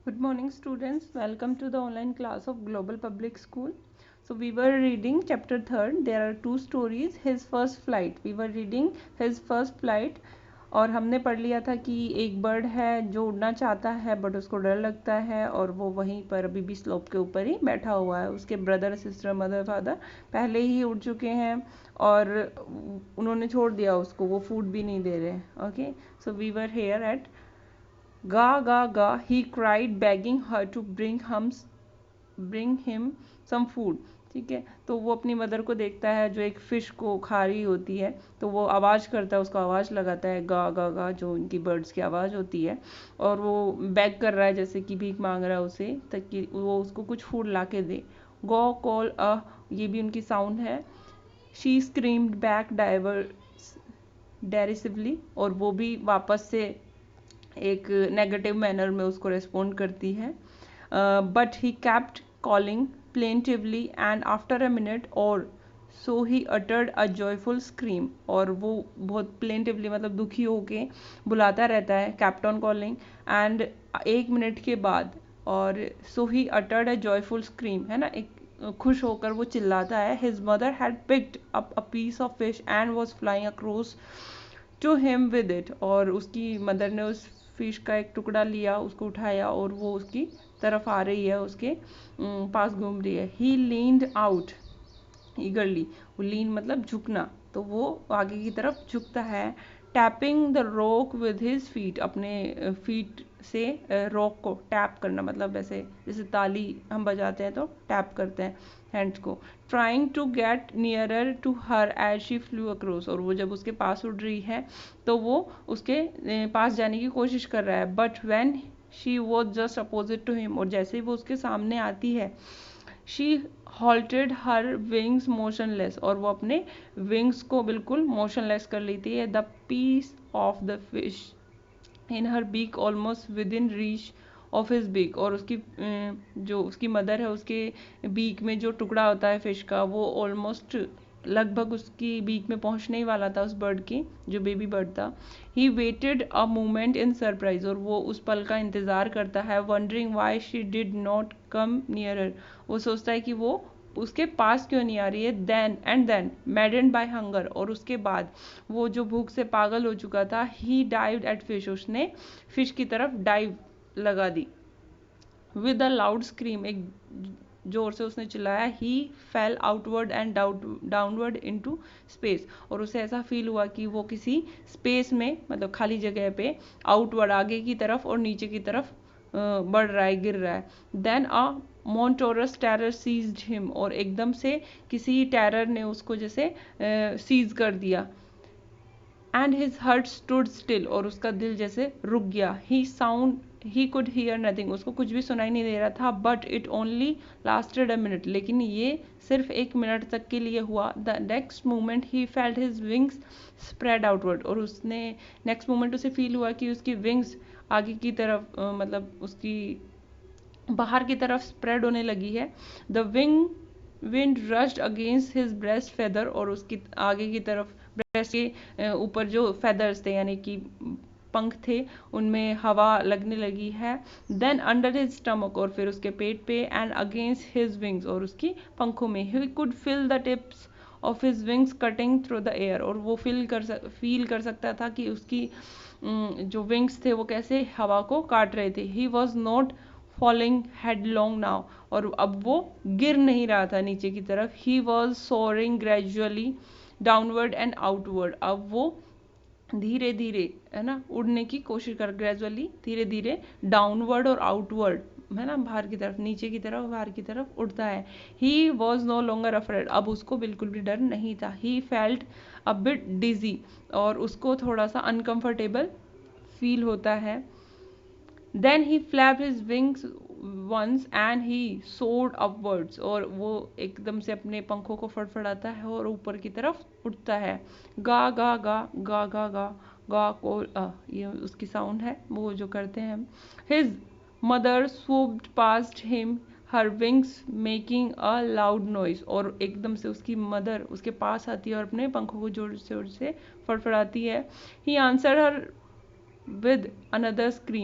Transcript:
Good morning students, welcome to the online class of Global Public School. So we were reading chapter 3rd. There are two stories. His first flight. We were reading his first flight और हमने पढ़ लिया था कि एक bird है जो उड़ना चाहता है बट उसको डर लगता है और वो वहीं पर अभी भी स्लोप के ऊपर ही बैठा हुआ है. उसके ब्रदर सिस्टर मदर फादर पहले ही उड़ चुके हैं और उन्होंने छोड़ दिया उसको, वो फूड भी नहीं दे रहे. Okay, so we were here at "Ga, ga, ga," he cried, begging her to bring him some food. ठीक है, तो वो अपनी मदर को देखता है जो एक फिश को खा रही होती है, तो वो आवाज़ करता है, उसको आवाज़ लगाता है गा गा गा, जो उनकी बर्ड्स की आवाज़ होती है, और वो बैग कर रहा है जैसे कि भीख मांग रहा है उसे ताकि वो उसको कुछ फूड ला के दे. गो कॉल अ, ये भी उनकी साउंड है. शी स्क्रीम्ड बैक डेरिसिवली, और वो भी वापस से एक नेगेटिव मैनर में उसको रेस्पॉन्ड करती है. But he kept calling plaintively and after a minute और so he uttered a joyful scream, और वो बहुत प्लेंटिवली मतलब दुखी होके बुलाता रहता है, kept on calling, and 1 minute के बाद और so he uttered a joyful scream, है ना, एक खुश होकर वो चिल्लाता है. His mother had picked up a piece of fish and was flying across to him with it, और उसकी मदर ने उस फिश का एक टुकड़ा लिया, उसको उठाया और वो उसकी तरफ आ रही है, उसके पास घूम रही है. ही लीन्ड आउट ईगरली, वो लीन मतलब झुकना, तो वो आगे की तरफ झुकता है. Tapping the rock with his feet, अपने फीट से रॉक को टैप करना, मतलब ऐसे जैसे ताली हम बजाते हैं तो टैप करते हैं हैंड्स को. Trying to get nearer to her as she flew across, और वो जब उसके पास उड़ रही है तो वो उसके पास जाने की कोशिश कर रहा है. But when she was just opposite to him, और जैसे ही वो उसके सामने आती है, she halted her wings motionless, और वो अपने विंग्स को बिल्कुल मोशनलेस कर लेती है. The piece of the fish in her beak almost within reach of his beak, और उसकी जो उसकी मदर है उसके बीक में जो टुकड़ा होता है फिश का, वो ऑलमोस्ट लगभग उसकी बीक में पहुंचने ही वाला था, उस बर्ड की, जो बेबी बर्ड था. He waited a moment in surprise, और वो उस पल का इंतज़ार करता है. Wondering why she did not come nearer, वो सोचता है कि वो उसके पास क्यों नहीं आ रही है. देन मैडेंड बाय हंगर, और उसके बाद वो जो भूख से पागल हो चुका था, ही डाइव्ड एट फिश, उसने फिश की तरफ डाइव लगा दी. विद अ लाउड स्क्रीम, एक जोर से उसने चिल्लाया. He fell outward and downward into space, और उसे ऐसा फील हुआ कि वो किसी स्पेस में, मतलब खाली जगह पे, आउटवर्ड आगे की तरफ और नीचे की तरफ बढ़ रहा है, गिर रहा है. देन अ मोन्टोरस टेरर सीज्ड हिम, और एकदम से किसी टेरर ने उसको जैसे सीज कर दिया. And his heart stood still, और उसका दिल जैसे रुक गया. ही कुड हियर नथिंग, उसको कुछ भी सुनाई नहीं दे रहा था. But it only lasted a minute, लेकिन ये सिर्फ 1 मिनट तक के लिए हुआ. The next moment he felt his wings spread outward, और उसने नेक्स्ट मोमेंट उसे फील हुआ कि उसकी विंग्स आगे की तरफ मतलब उसकी बाहर की तरफ स्प्रेड होने लगी है. The wind rushed against his breast feather, और उसकी आगे की तरफ ब्रेस्ट के ऊपर जो फेदर्स थे यानी कि पंख थे, उनमें हवा लगने लगी है. देन अंडर हिज स्टमक, और फिर उसके पेट पे. एंड अगेंस्ट हिज विंग्स, और उसकी पंखों में. He could feel the tips of his wings cutting through the air, और वो फील कर सकता था कि उसकी जो विंग्स थे वो कैसे हवा को काट रहे थे. He was not falling headlong now, और अब वो गिर नहीं रहा था नीचे की तरफ. He was soaring gradually downward and outward, अब वो धीरे धीरे, है ना, उड़ने की कोशिश कर, ग्रेजुअली धीरे धीरे डाउनवर्ड और आउटवर्ड, है ना, बाहर की तरफ, नीचे की तरफ, बाहर की तरफ उड़ता है. He was no longer afraid, अब उसको बिल्कुल भी डर नहीं था. ही फेल्ट अ बिट डिजी, और उसको थोड़ा सा अनकंफर्टेबल फील होता है. Then he flap his wings once and he soared upwards, और वो एकदम से अपने पंखों को फड़फड़ाता है और ऊपर की तरफ उठता है. गा गा गा गा गा गा गा को ये उसकी साउंड है, वो जो करते हैं हम. His mother swooped past him, her wings making a loud noise, और एकदम से उसकी मदर उसके पास आती है और अपने पंखों को जोर से फड़फड़ाती है. He answer her with another scream,